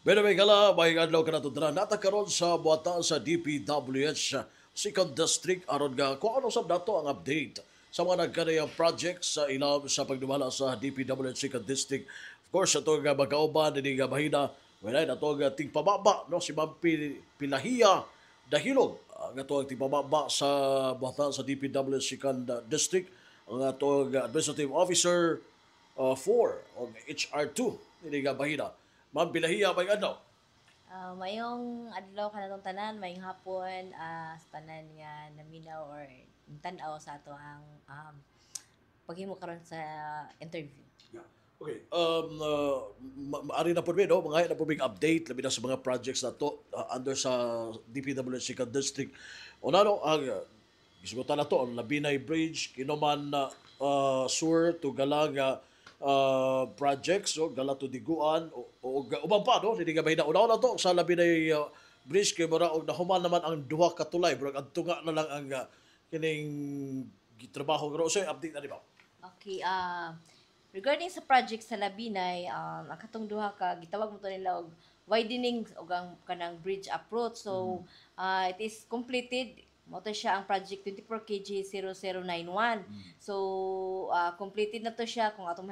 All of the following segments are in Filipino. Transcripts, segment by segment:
Pero may kala, may adlaw ka na ito natakaroon sa buwata sa DPWH Second District aron nga kung ano sab dato ang update sa mga nagkanayang projects sa ilaw sa pagdumala sa DPWH Second District. Of course, ito nga magkauban, hindi nga mahina, wala na ito nga tingpababa, no? Si Ma'am Pilahiya Dahilog, ang ito ang tingpababa sa buwata sa DPWH Second District, ang ito Administrative Officer 4 o HR2, hindi nga mahina. Ma'am Pilahiya, may ano? Mayong adlaw kanatong tanan, mayong hapon sa tanan nga naminaw or tan-aw sa ato ang paghimo karon sa interview. Yeah. Okay. Maari na po no? Mga na po big update labi na sa mga projects na to under sa DPWH Second District. O nano, ang gisugutan na to, ang Labinay Bridge, Kinuman Sur to Galaga projects, so Gala to Diguan, o uban pa, no? Hindi nga mahina. Una-una to, sa Labinay Bridge, kay mura, og nahuman naman ang duha ka tulay, bro, ang tunga na lang ang kining gitrabaho. Pero so, update na di ba? Okay, regarding sa project sa Labinay, ang katong duha ka gitawag mo to nila og widening og ang kanang bridge approach. So, it is completed. Mo to siya ang project 24 kg 0091. So, completed na to siya kung atong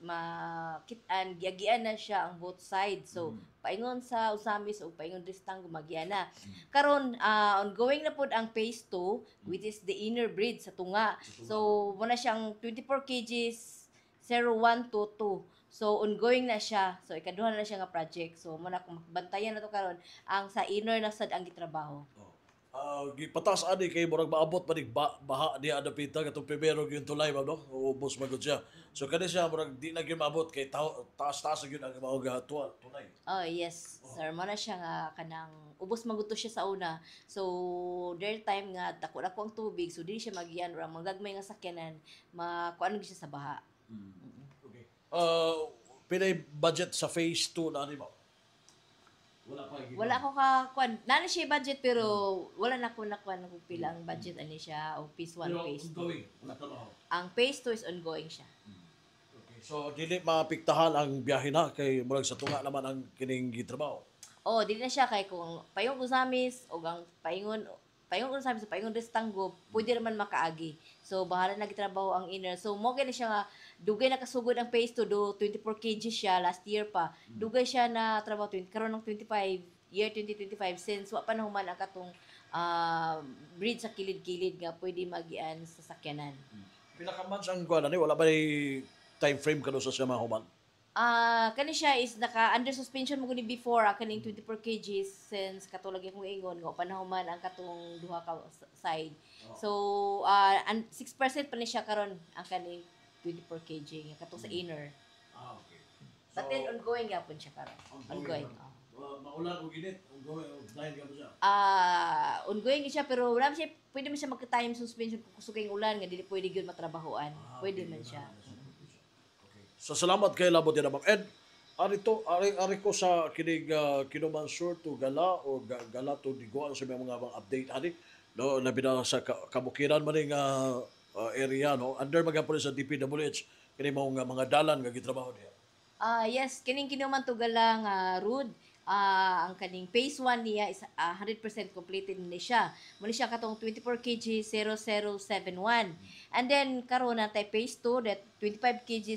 makitaan, giagian na siya ang both sides. So, paingon sa Usamis o paingon Distang gumagian na. Karon ongoing na pod ang phase 2 which is the inner bridge sa tunga. So, mo na siyang 24 kgs 0122. So ongoing na siya. So ikaduha na siya nga project. So mo na kung bantayan na to karon ang sa inner na sad ang gitrabaho. Gipatas ani kay murag maabot pa ning baha niya adapita katong primero gyud tulay ba no ubos magud siya so kani siya murag di na gyud maabot kay taas gyud ang mao ga tulay. Oh, yes. Sir, mo na siya nga kanang ubos maguto siya sa una. So there time nga dako-dako ang tubig so dili siya magian or ang magagmay nga sakyanan makuan siya sa baha. Okay. Pinay budget sa phase 2 na ni mo. Wala pa gyud. Wala ko ka kuan. Nana siya budget pero wala na ko nakuan kung pila ang budget ani siya o phase 1, phase 2. Ongoing. Wala pa ba? Ang phase 2 is ongoing siya. Okay. So dili mapiktahan ang biyahe na kay murag sa tunga naman ang kining gitrabaho. Oh, dili na siya kay kung payong usamis o ang payong usamis sa payong destanggo, pwede naman makaagi. So bahala na gitrabaho ang inner. So mo gani siya nga dugay na kasugod ang phase 2 do 24 kg siya last year pa. Dugay siya na trabaho karon ng 2025 since wa pa nahuman ang katong bridge sa kilid-kilid nga pwede magian sa sakyanan. Pila ka months ang kuan ani wala ba time frame kano sa siya mahuman? Kani siya is naka under suspension mo guni before kaning 24 kgs since katulad akong ingon nga panahuman ang katong duha ka side. So 6% pa ni siya karon ang kaning 24 kg nga katong sa inner. Okay. But then ongoing gyapon siya karon. Ongoing. Maulan o ginit, ongoing o blind ka ba siya? Ongoing siya pero wala man siya pwede man siya magka-time suspension kung kusog kayong ulan nga dili pwede gyud matrabahoan. Pwede man siya. Okay. So salamat kay labot yan ma'am Ed. Ari ko sa kinig Kinuman Sur to Gala o Gala to Digoan sa mga update ani. No, labi na sa kabukiran man ning area no. Under magapon sa DPWH kini mga dalan nga gitrabaho niya. Yes, kining kinuman tugala nga road. Ang kaning phase 1 niya is 100% completed ni siya. Muli siya katong 24 kg 0071. And then karon na tay phase 2 that 25 kg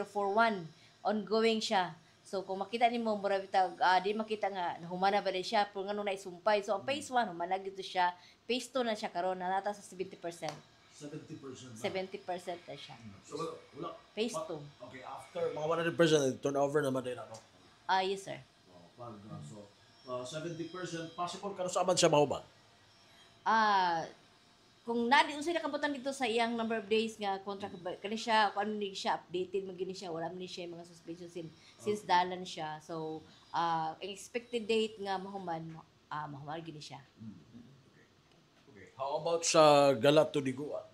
0041 ongoing siya. So kung makita nimo mura bitag di makita nga humana ba rin siya pero ngano na isumpay. So ang phase 1 humana gid siya. Phase 2 na siya karon na nata sa 70%. 70%. 70% na siya. So wala. Phase 2. Okay, after mga 100% turnover naman din ano. Yes sir. So 70% possible kano sa aman siya mahuman. Kung nadi unsay nakabutan dito sa iyang number of days nga contract kani siya kung ano ni siya updated man gini siya wala man ni siya mga suspension since dalan siya. So ang expected date nga mahuman mahuman gini siya. Okay. How about sa Galat to Diguan?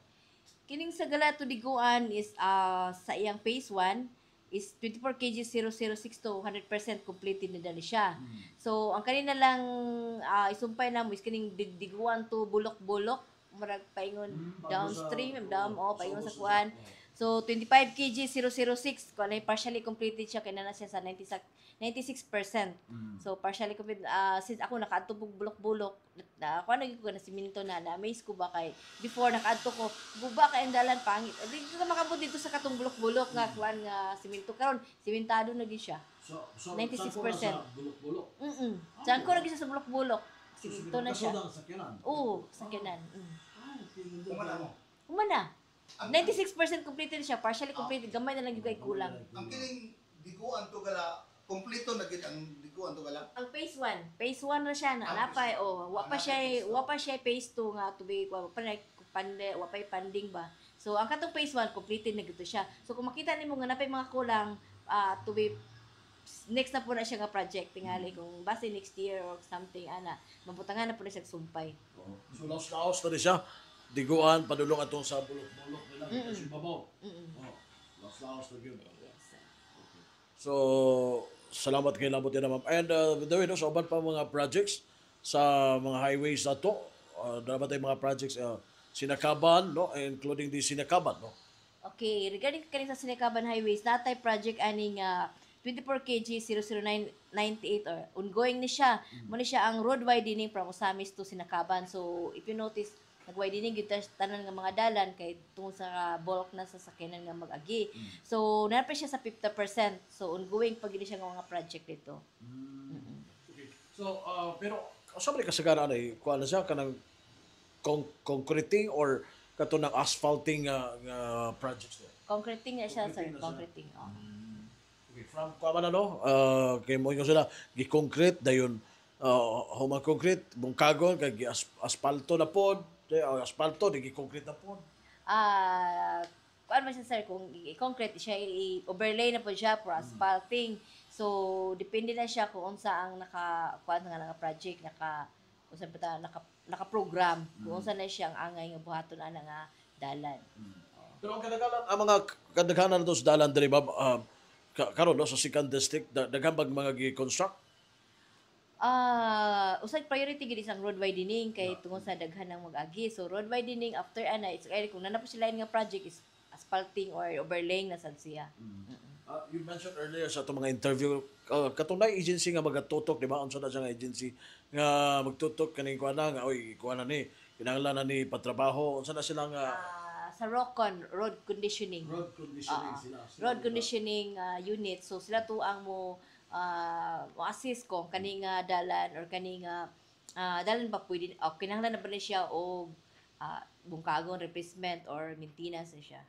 Kining sa Galato Diguan is sa iyang phase 1 is 24 kg 0062 100% completed na dali siya. So ang kanina lang isumpay na mo is kining Diguan to Bulok-Bulok murag paingon downstream paingon sa kuan. So 25 kg 006 ko na partially completed siya kay na siya sa 96%. So partially complete since ako nakaadto og bulok-bulok na ako na ko na siminto na amaze ko ba kay before nakaadto ko guba kay ang dalan pangit. Di ko makabot dito sa katong bulok-bulok nga kuan nga siminto karon simentado na gid siya. So 96%. sa bulok-bulok. Diyan ko na gid siya sa bulok-bulok. Siminto na siya. Sakyanan. Oo, sakyanan. Kumana mo. Humana. 96% completed siya, partially completed, gamay na lang yung kay kulang. Ang kining diguan to gala, kompleto na gid ang diguan to gala. Ang phase 1 na siya na napay wa pa siya phase 2 nga to be wa pay funding ba. So ang katong phase 1 completed na gito siya. So kung makita nimo nga napay mga kulang to be next na po na siya nga project tingali kung base next year or something ana mabutangan na po na siya sumpay. So laos na rin siya. Diguan, padulong atong sa bulok-bulok nila. Kasi babaw. Laos na yun. Yes. So, salamat kay Labot yan, ma'am. And the way, no, sa uban pa mga projects sa mga highways na to, dapat tayong mga projects Sinakaban, no, including the Sinakaban, no. Okay, regarding kanina sa Sinakaban Highways, natay project aning 24 kg 00998 or ongoing ni siya. Muna siya ang road widening from Osamis to Sinakaban. So, if you notice, nag-widening yung tanan nga mga dalan kay tungod sa bulk na sasakyanan nga mag-agi. So, napay siya sa 50%. So, ongoing pag siya nga mga project dito. Okay. So, pero, sabi ka sagana na kuha na siya kanang concreting or kato ng asphalting projects there? Concreting na siya, sir. Concreting na siya. Concreting. Oh. Okay, from kuha man no, kay mo yung sila, gi-concrete, dayon, humang concrete, bungkagon, kay aspalto na pod, aspalto, di gi-concrete na pod. Kuan man siya, sir, kung i-concrete siya, i-overlay na po siya for asphalting. So, depende na siya kung unsa ang kuan nga project, naka-program, kung unsa na siya ang angay nga buhaton ana nga dalan. Pero ang mga kadaghanan to sa dalan diri ba karon no sa second district daghan bag mga gi-construct? Usay priority gid isang road widening kay tungod sa daghan ng mag-agi. So road widening after ana it's kung nanap sila nga project is asphalting or overlaying na sad siya. You mentioned earlier sa itong mga interview, katunay agency nga magatutok, di ba? Unsa na siya nga agency nga magtutok kaning kuha na, nga, oy, kuha na ni, kinahanglan na ni patrabaho, unsa na sila nga... Sa ROCON, road conditioning. Road conditioning sila. Road conditioning unit. So sila to ang mo assist ko kaning dalan or kaning dalan ba pwede kinahanglan na ba ni siya o bungkagon replacement or maintenance na siya.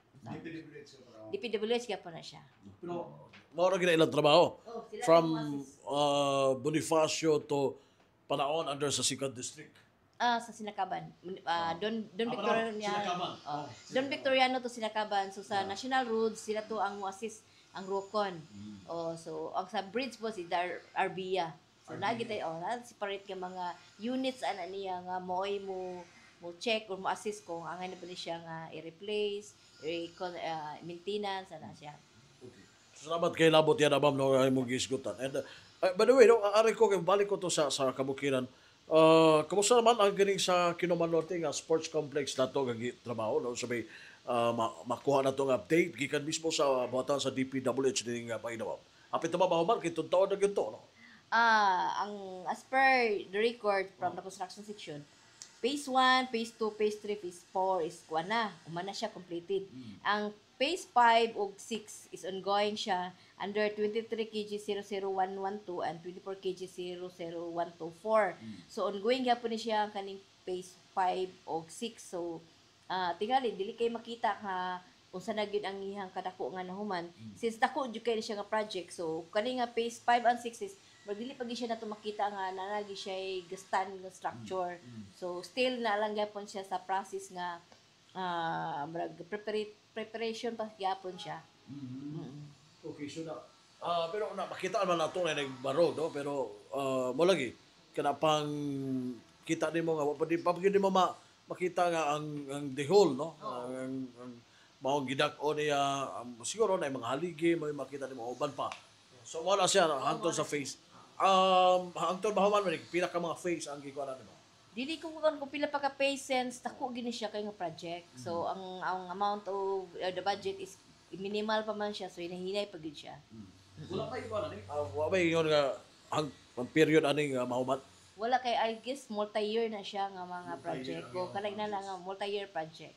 DPWH ka pa na siya. Pero mao ra gid ilang trabaho. Sila From ang Bonifacio to Panaon under sa second district. sa Sinakaban. Don Victoriano. Sinakaban. Don Victoriano to Sinakaban. So sa National Roads sila to ang mo assist ang ROCON. So ang sa bridge po si Arbia. So nagitay na separate ka mga units ana niya nga moy mo check or mo assist kung angay na ba ni siya nga i-replace, maintenance ana siya. Okay. Salamat kay Labot yan, Abam, no, imong gisgutan. And by the way, no, ari ko, balik ko to sa kabukiran. Kamusta naman ang galing sa Kinuman Norte nga sports complex na ito trabaho, no? Sabi, makuha na itong update, gikan mismo sa buhatan sa DPWH din nga painaw. Apit naman mahuman, kitong taon na ginto, no? Ang as per the record from the construction section, phase 1, phase 2, phase 3, phase 4 is kuha na. Umana siya completed. Ang phase 5 ug 6 is ongoing siya under 23 kg 00112 and 24 kg 00124. So ongoing gyapon ni siya ang kaning phase 5 ug 6. So tingali dili kay makita nga unsa na gyud ang iyang kadako nga nahuman. Since dako jud kay siya nga project. So kani nga phase 5 and 6 is dili pa gyud siya nato makita nga nanagi siya gastan nga structure. So still na lang gyapon siya sa process nga preparation pa gyapon siya. Okay, so na pero makita man nato na nagbaro, no? Pero mo lagi kana pang kita nimo nga pag mo makita nga ang the whole, no? Ang mao gidak-o niya siguro na mga haligi may makita nimo uban pa. So wala siya hangtod sa face. Hangtod ba man pinaka mga face ang gikuha nimo? Dili ko kung pila pa ka patients, dako gini siya kay nga project. So ang amount of the budget is minimal pa man siya, so hinahinay pa gid siya. Wala pa iba na ni. Wala pa yun nga ang period ani nga mahuman. Wala kay I guess multi-year na siya nga mga project ko. Kanag na lang nga multi-year project.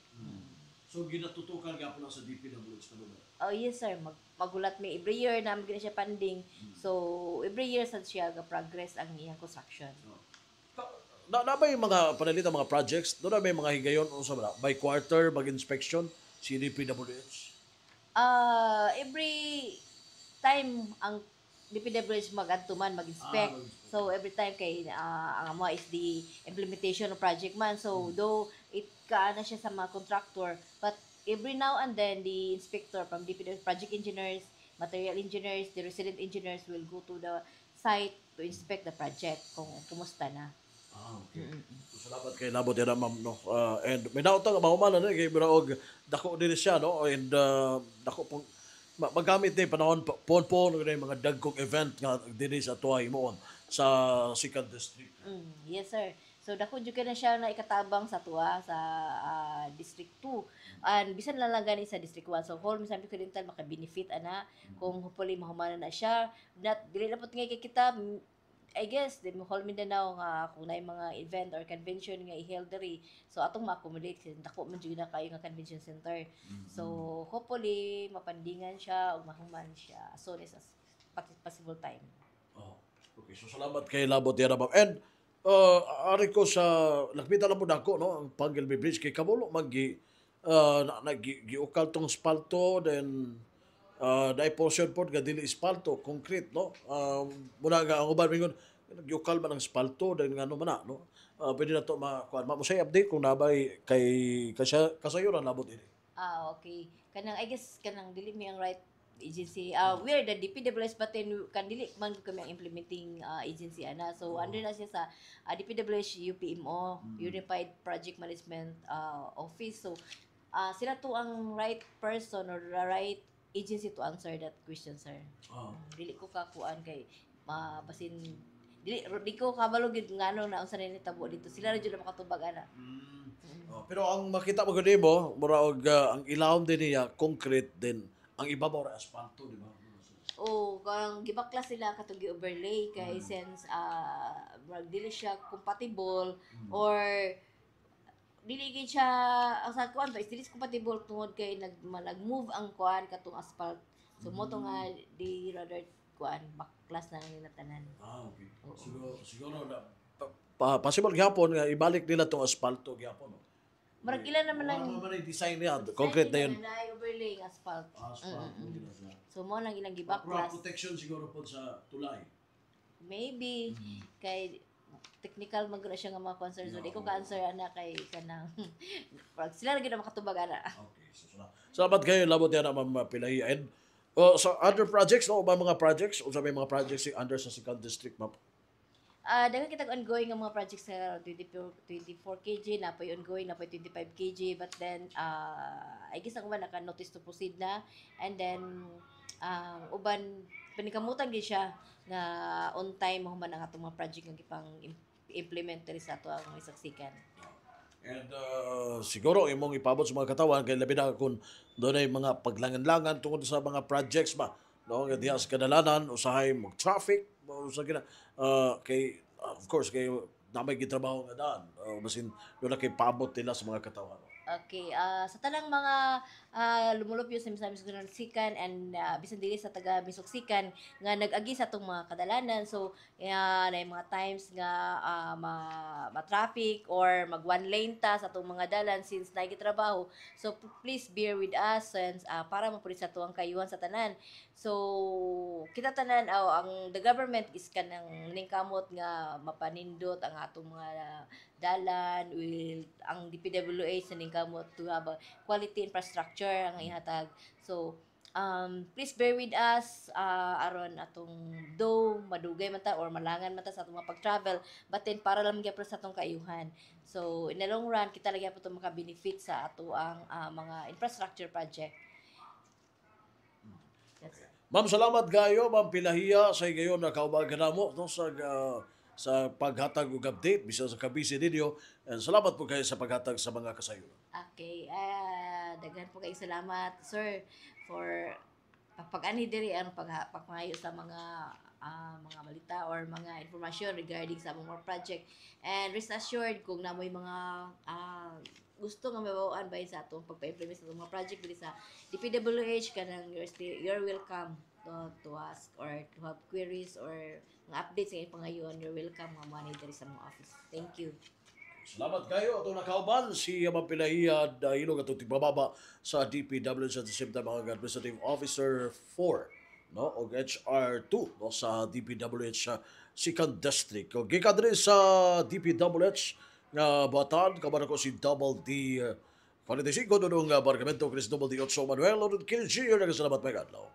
So ginatutukan gyapon sa DPWH kanila. Oh yes sir, magulat mi every year na gina siya funding. So every year sad siya ga progress ang iyang construction. Na ba yung mga panalitan mga projects? Doon na may mga higayon o sa by quarter mag-inspection si DPWH. Every time ang DPWH mag-adto man mag-inspect. So every time kay ang amo is the implementation of project man. So though it kaana siya sa mga contractor, but every now and then the inspector from DPWH, project engineers, material engineers, the resident engineers will go to the site to inspect the project kung kumusta na. Okay. So, salamat kay Labot yan ma'am no. And may nautang mahuman na kay Biraog dako din siya no and dako pong magamit din panahon pon yung mga dagkong event nga dinhi sa tuwa mo sa second district. Yes sir. So dako jud na siya na ikatabang sa tuwa sa District 2. And bisan lang lang gani sa District 1. So whole minsan ko dental maka-benefit ana kung hopefully mahumanan na siya. Not dili na pud nga kay kita I guess the whole Mindanao nga kung na mga event or convention nga i-held diri. So atong ma-accommodate kasi dako man jud na kayo nga convention center. So hopefully mapandingan siya o mahuman siya as soon as possible time. Oh. Okay, so salamat kay Labot yan ma'am. And ari ko sa lakbita lang po dako no ang Pangilby Bridge kay kabulo maggi giukal tong spalto then dai portion pod nga dili espalto concrete no muna nga ang uban mingon giukal man ang espalto then ngano man na no pwede na to makuan mo say update kung nabay kay kasayuran labot ini. Okay. Kanang I guess kanang dili mi ang right agency. We are the DPWH but then kan dili man kami ang implementing agency ana. So under na siya sa DPWH UPMO, Unified Project Management Office. So sila to ang right person or the right agency to answer that question, sir. Dili ko kakuan kay basin di ko kabalo gid ngano na unsa ni tabo dito. Sila ra jud makatubag ana. Pero ang makita mo gani mo mura og ang ilawom din niya concrete din ang ibabaw ra asfalto di ba? Karang gibaklas sila katong gi-overlay kay since dili siya compatible or dili gid siya ang sa kuan ba is dili compatible tungod kay nag-move ang kuan katong asphalt. So mo to nga di rather kuan baklas na nila tanan. Okay. Siguro na possible gyapon nga ibalik nila tong asfalto gyapon. No? Marag ilan naman ang design niya concrete na yun. Na overlay asphalt. Asphalt. So mo nang ilang Crop gibaklas. protection siguro po sa tulay. Maybe kay technical man gud siya nga mga concerns. So di ko ka-answer ana kay kanang sila ra gyud makatubag ana. Okay. So, salamat kayo labot yan ang Pilahi. And sa other projects, no? Ba mga projects? O sa may mga projects under sa second district map? Daghang kitag ongoing nga mga projects sa 24 kg na pa ongoing na pa 25 kg but then I guess ang uban naka notice to proceed na and then uban panikamutan gid siya na on time mahuman ang atong mga project nga gipang implement diri sa ato ang isaksikan. And siguro imong ipabot sa mga katawan kay labi na kung doon ay mga paglangan-langan tungkol sa mga projects ba no nga diha sa kadalanan usahay mag traffic usa gina kay of course kay namay gitrabaho nga daan basin doon na kay pabot nila sa mga katawan. Okay, sa tanang mga lumulupyo sa Misuksikan and bisan dili sa taga Misuksikan nga nag-agi sa atong mga kadalanan. So, na mga times nga ma-traffic or mag one lane ta sa atong mga dalan since nagitrabaho. So, please bear with us since para mapulit sa tuwang kayuhan sa tanan. So, kita tanan ang the government is kanang ningkamot nga mapanindot ang atong mga dalan will ang DPWH sa ningkamot to have a quality infrastructure ang ihatag. So please bear with us aron atong though madugay man ta or malangan man ta sa atong mga pag-travel but then para lang gyapon sa atong kaayuhan. So in the long run kita lagi po maka-benefit sa ato ang mga infrastructure project. Ma'am, salamat gayo, Ma'am Pilahiya sa gayon na kaubagan namo no sa sa paghatag og update bisan sa kabisi ninyo. And salamat po kayo sa paghatag sa mga kasayo. Okay, daghan po kayo salamat, sir, for pag-ani diri ang pagpangayo sa mga balita or mga informasyon regarding sa mga project. And rest assured kung namoy mga gusto nga mabawaan ba sa atong pagpa-implement sa mga project diri sa DPWH kanang you're welcome to ask or to have queries or mga updates sa pangayon. You're welcome nga mo diri sa mga office. Thank you. Salamat kayo. Itong nakauban, si Mapilahiyad Ilog at tigbababa sa DPWH at the same time mga Administrative Officer 4 no o HR2 no sa DPWH sa Second District. O gikan rin sa DPWH nga batan kaban ko si Double D 45 nung Barkamento Chris Double D 8 Manuel o Kill Jr. Salamat mga adlaw.